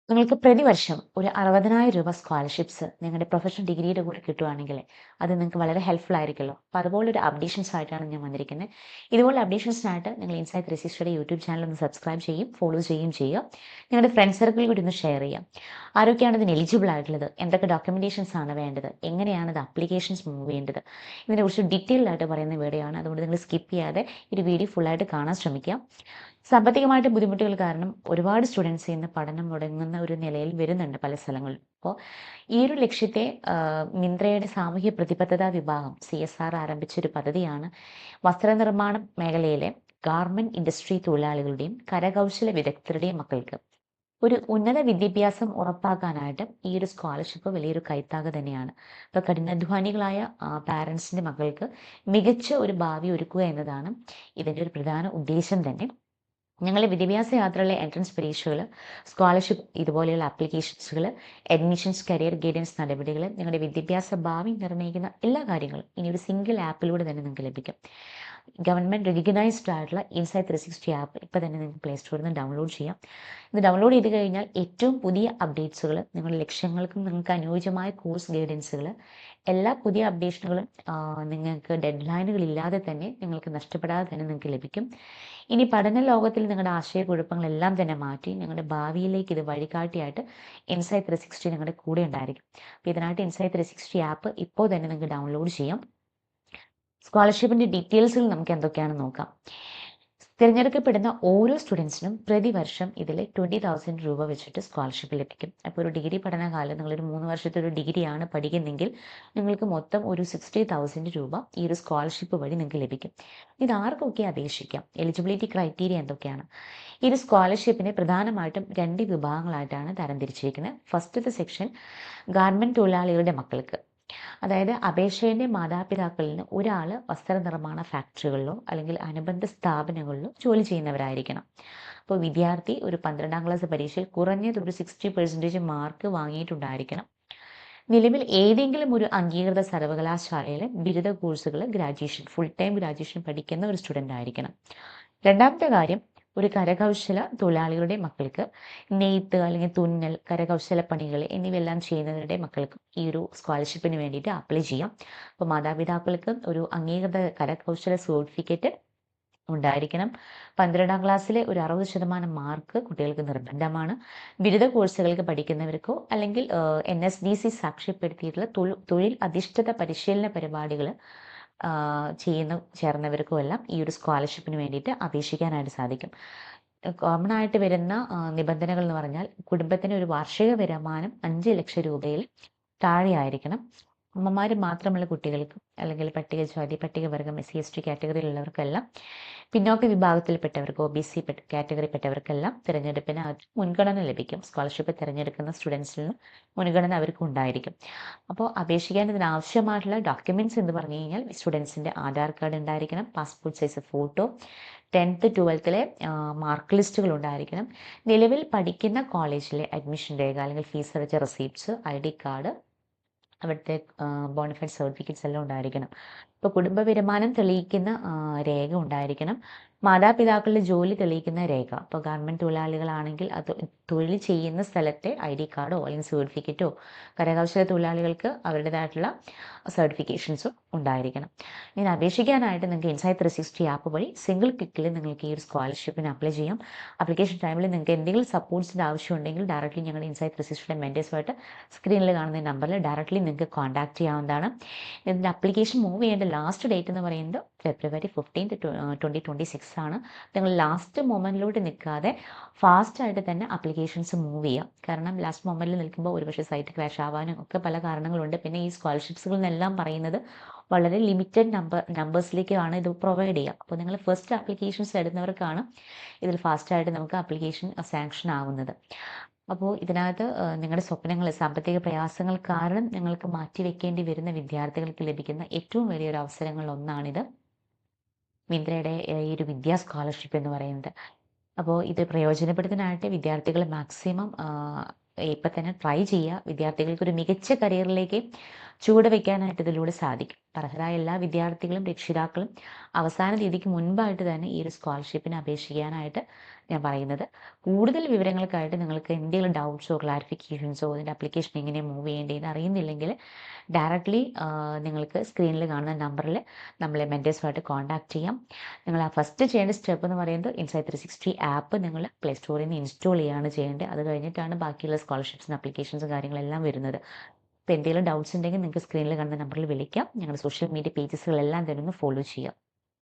നിങ്ങൾക്ക് പ്രതിവർഷം ഒരു 60,000 രൂപ സ്കോളർഷിപ്സ് നിങ്ങളുടെ പ്രൊഫഷണൽ ഡിഗ്രിയുടെ കൂടെ കിട്ടുവാണെങ്കിൽ അത് നിങ്ങൾക്ക് വളരെ ഹെൽപ്ഫുൾ ആയിരിക്കുമല്ലോ. അപ്പോൾ അതുപോലൊരു അപ്ഡേഷൻസ് ആയിട്ടാണ് ഞാൻ വന്നിരിക്കുന്നത്. ഇതുപോലെ അപ്ഡേഷൻസിനായിട്ട് നിങ്ങൾ ഇൻസൈറ്റ് 360യുടെ യൂട്യൂബ് ചാനൽ ഒന്ന് സബ്സ്ക്രൈബ് ചെയ്യും, ഫോളോ ചെയ്യുകയും ചെയ്യുക. നിങ്ങളുടെ ഫ്രണ്ട് സർക്കിളിൽ കൂടി ഒന്ന് ഷെയർ ചെയ്യാം. ആരൊക്കെയാണ് ഇതിന് എലിജിബിൾ ആയിട്ടുള്ളത്, എന്തൊക്കെ ഡോക്യുമെൻറ്റേഷൻസ് ആണ് വേണ്ടത്, എങ്ങനെയാണ് ഇത് അപ്ലിക്കേഷൻസ് മൂവ് ചെയ്യേണ്ടത്, ഇതിനെക്കുറിച്ച് ഡീറ്റെയിൽഡ് ആയിട്ട് പറയുന്ന വീഡിയോ ആണ്. അതുകൊണ്ട് നിങ്ങൾ സ്കിപ്പ് ചെയ്യാതെ ഈ വീഡിയോ ഫുള്ളായിട്ട് കാണാൻ ശ്രമിക്കുക. സാമ്പത്തികമായിട്ട് ബുദ്ധിമുട്ടുകൾ കാരണം ഒരുപാട് സ്റ്റുഡൻസ് ഇന്ന് പഠനം മുടങ്ങുന്ന ഒരു നിലയിൽ വരുന്നുണ്ട് പല സ്ഥലങ്ങളിലും. അപ്പോൾ ഈ ഒരു ലക്ഷ്യത്തെ മിന്ത്രയുടെ സാമൂഹ്യ പ്രതിബദ്ധതാ വിഭാഗം CSR ആരംഭിച്ചൊരു പദ്ധതിയാണ് വസ്ത്രനിർമ്മാണ മേഖലയിലെ ഗാർമെന്റ് ഇൻഡസ്ട്രി തൊഴിലാളികളുടെയും കരകൗശല വിദഗ്ധരുടെയും മക്കൾക്ക് ഒരു ഉന്നത വിദ്യാഭ്യാസം ഉറപ്പാക്കാനായിട്ട് ഈ ഒരു സ്കോളർഷിപ്പ് വലിയൊരു കൈത്താങ്ങ് തന്നെയാണ്. ഇപ്പോൾ കഠിനാധ്വാനികളായ പാരൻസിൻ്റെ മക്കൾക്ക് മികച്ച ഒരു ഭാവി ഒരുക്കുക എന്നതാണ് ഇതിൻ്റെ ഒരു പ്രധാന ഉദ്ദേശം തന്നെ. ഞങ്ങളുടെ വിദ്യാഭ്യാസ യാത്രയിലെ എൻട്രൻസ് പരീക്ഷകൾ, സ്കോളർഷിപ്പ് ഇതുപോലെയുള്ള ആപ്ലിക്കേഷൻസുകൾ, അഡ്മിഷൻസ്, കരിയർ ഗൈഡൻസ് നടപടികൾ, നിങ്ങളുടെ വിദ്യാഭ്യാസ ഭാവി നിർണ്ണയിക്കുന്ന എല്ലാ കാര്യങ്ങളും ഇനി ഒരു സിംഗിൾ ആപ്പിലൂടെ തന്നെ നിങ്ങൾക്ക് ലഭിക്കും. ഗവൺമെൻറ് റെക്കഗ്നൈസ്ഡ് ആയിട്ടുള്ള ഇൻസൈറ്റ് 360 ആപ്പ് ഇപ്പോൾ തന്നെ നിങ്ങൾക്ക് പ്ലേ സ്റ്റോറിൽ നിന്ന് ഡൗൺലോഡ് ചെയ്യാം. ഇത് ഡൗൺലോഡ് ചെയ്ത് കഴിഞ്ഞാൽ ഏറ്റവും പുതിയ അപ്ഡേറ്റ്സുകൾ, നിങ്ങളുടെ ലക്ഷ്യങ്ങൾക്കും നിങ്ങൾക്ക് അനുയോജ്യമായ കോഴ്സ് ഗൈഡൻസുകൾ, എല്ലാ പുതിയ അപ്ഡേഷനുകളും നിങ്ങൾക്ക് ഡെഡ് ലൈനുകളില്ലാതെ തന്നെ നിങ്ങൾക്ക് നഷ്ടപ്പെടാതെ തന്നെ നിങ്ങൾക്ക് ലഭിക്കും. ഇനി പഠന ലോകത്തിൽ നിങ്ങളുടെ ആശയക്കുഴപ്പങ്ങളെല്ലാം തന്നെ മാറ്റി നിങ്ങളുടെ ഭാവിയിലേക്ക് ഇത് വഴികാട്ടിയായിട്ട് ഇൻസൈറ്റ് 360 നിങ്ങളുടെ കൂടെ ഉണ്ടായിരിക്കും. അപ്പോൾ ഇതിനായിട്ട് ഇൻസൈറ്റ് 360 ആപ്പ് ഇപ്പോൾ തന്നെ നിങ്ങൾക്ക് ഡൗൺലോഡ് ചെയ്യാം. സ്കോളർഷിപ്പിൻ്റെ ഡീറ്റെയിൽസിൽ നമുക്ക് എന്തൊക്കെയാണെന്ന് നോക്കാം. തിരഞ്ഞെടുക്കപ്പെടുന്ന ഓരോ സ്റ്റുഡൻസിനും പ്രതിവർഷം ഇതിൽ 20,000 രൂപ വെച്ചിട്ട് സ്കോളർഷിപ്പ് ലഭിക്കും. അപ്പോൾ ഒരു ഡിഗ്രി പഠനകാലം നിങ്ങളൊരു 3 വർഷത്തെ ഒരു ഡിഗ്രിയാണ് പഠിക്കുന്നെങ്കിൽ നിങ്ങൾക്ക് മൊത്തം ഒരു 60,000 രൂപ ഈ ഒരു സ്കോളർഷിപ്പ് വഴി നിങ്ങൾക്ക് ലഭിക്കും. ഇത് ആർക്കൊക്കെ അപേക്ഷിക്കാം, എലിജിബിലിറ്റി ക്രൈറ്റീരിയ എന്തൊക്കെയാണ്? ഈ ഒരു സ്കോളർഷിപ്പിനെ പ്രധാനമായിട്ടും 2 വിഭാഗങ്ങളായിട്ടാണ് തരംതിരിച്ചിരിക്കുന്നത്. ഫസ്റ്റത്തെ സെക്ഷൻ ഗാർമെൻറ് തൊഴിലാളികളുടെ മക്കൾക്ക്, അതായത് അപേക്ഷകന്റെ മാതാപിതാക്കളിൽ നിന്ന് ഒരാൾ വസ്ത്രനിർമ്മാണ ഫാക്ടറികളിലോ അല്ലെങ്കിൽ അനുബന്ധ സ്ഥാപനങ്ങളിലോ ജോലി ചെയ്യുന്നവരായിരിക്കണം. അപ്പോൾ വിദ്യാർത്ഥി ഒരു 12ാം ക്ലാസ് പരീക്ഷയിൽ കുറഞ്ഞത് ഒരു 60% മാർക്ക് വാങ്ങിയിട്ടുണ്ടായിരിക്കണം. നിലവിൽ ഏതെങ്കിലും ഒരു അംഗീകൃത സർവകലാശാലയിൽ ബിരുദ കോഴ്സുകൾ ഗ്രാജുവേഷൻ, ഫുൾ ടൈം ഗ്രാജുവേഷൻ പഠിക്കുന്ന ഒരു സ്റ്റുഡൻ്റ് ആയിരിക്കണം. രണ്ടാമത്തെ കാര്യം, ഒരു കരകൗശല തൊഴിലാളികളുടെ മക്കൾക്ക് നെയ്ത്ത് അല്ലെങ്കിൽ തുന്നൽ, കരകൗശല പണികൾ എന്നിവയെല്ലാം ചെയ്യുന്നവരുടെ മക്കൾക്ക് ഈ ഒരു സ്കോളർഷിപ്പിന് വേണ്ടിയിട്ട് അപ്ലൈ ചെയ്യാം. അപ്പോൾ മാതാപിതാക്കൾക്ക് ഒരു അംഗീകൃത കരകൗശല സർട്ടിഫിക്കറ്റ് ഉണ്ടായിരിക്കണം. 12ാം ക്ലാസ്സിലെ ഒരു 60% മാർക്ക് കുട്ടികൾക്ക് നിർബന്ധമാണ്. ബിരുദ കോഴ്സുകൾക്ക് പഠിക്കുന്നവർക്കോ അല്ലെങ്കിൽ NSDC സാക്ഷ്യപ്പെടുത്തിയിട്ടുള്ള തൊഴിൽ അധിഷ്ഠിത പരിശീലന പരിപാടികൾ ചേർന്നവർക്കോ എല്ലാം ഈ ഒരു സ്കോളർഷിപ്പിന് വേണ്ടിയിട്ട് അപേക്ഷിക്കാനായിട്ട് സാധിക്കും. കോമൺ ആയിട്ട് വരുന്ന നിബന്ധനകൾ എന്ന് പറഞ്ഞാൽ കുടുംബത്തിന് ഒരു വാർഷിക വരുമാനം 5 ലക്ഷം രൂപയിൽ താഴെയായിരിക്കണം. അമ്മമാർ മാത്രമുള്ള കുട്ടികൾക്കും അല്ലെങ്കിൽ പട്ടികജാതി, പട്ടികവർഗം, SC/ST കാറ്റഗറിയിലുള്ളവർക്കെല്ലാം, പിന്നോക്ക വിഭാഗത്തിൽപ്പെട്ടവർക്ക്, OBC കാറ്റഗറിപ്പെട്ടവർക്കെല്ലാം തിരഞ്ഞെടുപ്പിന് മുൻഗണന ലഭിക്കും. സ്കോളർഷിപ്പ് തിരഞ്ഞെടുക്കുന്ന സ്റ്റുഡൻസിൽ നിന്ന് മുൻഗണന അവർക്ക് ഉണ്ടായിരിക്കും. അപ്പോൾ അപേക്ഷിക്കാൻ ഇതിനാവശ്യമായിട്ടുള്ള ഡോക്യുമെൻറ്റ്സ് എന്ന് പറഞ്ഞു കഴിഞ്ഞാൽ സ്റ്റുഡൻസിൻ്റെ ആധാർ കാർഡ് ഉണ്ടായിരിക്കണം, passport size photo, 10th 12th mark ലിസ്റ്റുകൾ ഉണ്ടായിരിക്കണം, നിലവിൽ പഠിക്കുന്ന കോളേജിലെ അഡ്മിഷൻ രേഖ അല്ലെങ്കിൽ ഫീസ് അടച്ച റെസീപ്റ്റ്സ്, ID കാർഡ്, അവിടുത്തെ ബോണഫൈഡ് സർട്ടിഫിക്കറ്റ്സ് എല്ലാം ഉണ്ടായിരിക്കണം. ഇപ്പോൾ കുടുംബ വരുമാനം തെളിയിക്കുന്ന രേഖ ഉണ്ടായിരിക്കണം. മാതാപിതാക്കളുടെ ജോലി തെളിയിക്കുന്ന രേഖ, ഇപ്പോൾ ഗവൺമെൻറ് തൊഴിലാളികളാണെങ്കിൽ അത് തൊഴിൽ ചെയ്യുന്ന സ്ഥലത്തെ ID കാർഡോ അല്ലെങ്കിൽ സർട്ടിഫിക്കറ്റോ, കരകൗശല തൊഴിലാളികൾക്ക് അവരുടേതായിട്ടുള്ള സർട്ടിഫിക്കേഷൻസും ഉണ്ടായിരിക്കണം. ഇങ്ങനെ അപേക്ഷിക്കാനായിട്ട് നിങ്ങൾക്ക് ഇൻസൈറ്റ് 360 ആപ്പ് വഴി സിംഗിൾ ക്ലിക്കിൽ നിങ്ങൾക്ക് ഈ ഒരു സ്കോളർഷിപ്പിന് അപ്ലൈ ചെയ്യാം. അപ്ലിക്കേഷൻ ടൈമിൽ നിങ്ങൾക്ക് എന്തെങ്കിലും സപ്പോർട്ട്സിൻ്റെ ആവശ്യമുണ്ടെങ്കിൽ ഡയറക്റ്റ്ലി ഞങ്ങളുടെ ഇൻസൈറ്റ് 360യുടെ മെൻറ്റേഴ്സുമായിട്ട് സ്ക്രീനിൽ കാണുന്ന നമ്പറിൽ ഡയറക്റ്റ്ലി നിങ്ങൾക്ക് കോൺടാക്ട് ചെയ്യാവുന്നതാണ്. ഇതിൻ്റെ അപ്ലിക്കേഷൻ മൂവ് ചെയ്യേണ്ട ലാസ്റ്റ് ഡേറ്റ് എന്ന് പറയുന്നത് February 15th 2026 ആണ്. നിങ്ങൾ ലാസ്റ്റ് മൊമെൻറ്റിലോട്ട് നിൽക്കാതെ ഫാസ്റ്റായിട്ട് തന്നെ അപ്ലിക്കേഷൻസ് മൂവ് ചെയ്യാം. കാരണം ലാസ്റ്റ് മൊമെൻറ്റിൽ നിൽക്കുമ്പോൾ ഒരുപക്ഷെ സൈറ്റ് ക്രാഷ് ആവാനും ഒക്കെ പല കാരണങ്ങളുണ്ട്. പിന്നെ ഈ സ്കോളർഷിപ്സുകൾ എന്നെല്ലാം പറയുന്നത് വളരെ ലിമിറ്റഡ് നമ്പേഴ്സിലേക്കാണ് ഇത് പ്രൊവൈഡ് ചെയ്യുക. അപ്പോൾ നിങ്ങൾ ഫസ്റ്റ് അപ്ലിക്കേഷൻസ് ഇടുന്നവർക്കാണ് ഇതിൽ ഫാസ്റ്റായിട്ട് നമുക്ക് അപ്ലിക്കേഷൻ സാങ്ഷൻ ആവുന്നത്. അപ്പോൾ ഇതിനകത്ത് നിങ്ങളുടെ സ്വപ്നങ്ങൾ, സാമ്പത്തിക പ്രയാസങ്ങൾ കാരണം നിങ്ങൾക്ക് മാറ്റിവെക്കേണ്ടി വരുന്ന വിദ്യാർത്ഥികൾക്ക് ലഭിക്കുന്ന ഏറ്റവും വലിയൊരു അവസരങ്ങളിൽ ഒന്നാണിത്, മിന്ത്രയുടെ ഈ ഒരു വിദ്യാ സ്കോളർഷിപ്പ് എന്ന് പറയുന്നത്. അപ്പോൾ ഇത് പ്രയോജനപ്പെടുത്താനായിട്ട് വിദ്യാർത്ഥികൾ മാക്സിമം ഇപ്പം തന്നെ ട്രൈ ചെയ്യുക. വിദ്യാർത്ഥികൾക്ക് ഒരു മികച്ച കരിയറിലേക്ക് ചുവട് വയ്ക്കാനായിട്ട് ഇതിലൂടെ സാധിക്കും. അർഹരായ എല്ലാ വിദ്യാർത്ഥികളും രക്ഷിതാക്കളും അവസാന തീയതിക്ക് മുൻപായിട്ട് തന്നെ ഈ ഒരു സ്കോളർഷിപ്പിന് അപേക്ഷിക്കാനായിട്ട് ഞാൻ പറയുന്നത്. കൂടുതൽ വിവരങ്ങൾക്കായിട്ട് നിങ്ങൾക്ക് എന്തെങ്കിലും ഡൗട്ട്സോ ക്ലാരിഫിക്കേഷൻസോ ഇതിൻ്റെ ആപ്ലിക്കേഷൻ എങ്ങനെ മൂവ് ചെയ്യേണ്ടതെന്ന് അറിയുന്നില്ലെങ്കിൽ ഡയറക്റ്റ്ലി നിങ്ങൾക്ക് സ്ക്രീനിൽ കാണുന്ന നമ്പറിൽ നമ്മളെ മെൻറ്റേഴ്സുമായിട്ട് കോൺടാക്ട് ചെയ്യാം. നിങ്ങൾ ആ ഫസ്റ്റ് ചെയ്യേണ്ട സ്റ്റെപ്പ് എന്ന് പറയുന്നത് ഇൻസൈറ്റ് 360 ആപ്പ് നിങ്ങൾ പ്ലേ സ്റ്റോറിൽ നിന്ന് ഇൻസ്റ്റാൾ ചെയ്യുകയാണ് ചെയ്യേണ്ടത്. അത് കഴിഞ്ഞിട്ടാണ് ബാക്കിയുള്ള സ്കോളർഷിപ്സിന് ആപ്ലിക്കേഷൻസും കാര്യങ്ങളെല്ലാം വരുന്നത്. അപ്പോൾ എന്തെങ്കിലും ഡൗട്ട്സ് ഉണ്ടെങ്കിൽ നിങ്ങൾക്ക് സ്ക്രീനിൽ കാണുന്ന നമ്പറിൽ വിളിക്കാം. ഞങ്ങളുടെ സോഷ്യൽ മീഡിയ പേജസുകളെല്ലാം തന്നെ ഒന്ന് ഫോളോ ചെയ്യാം.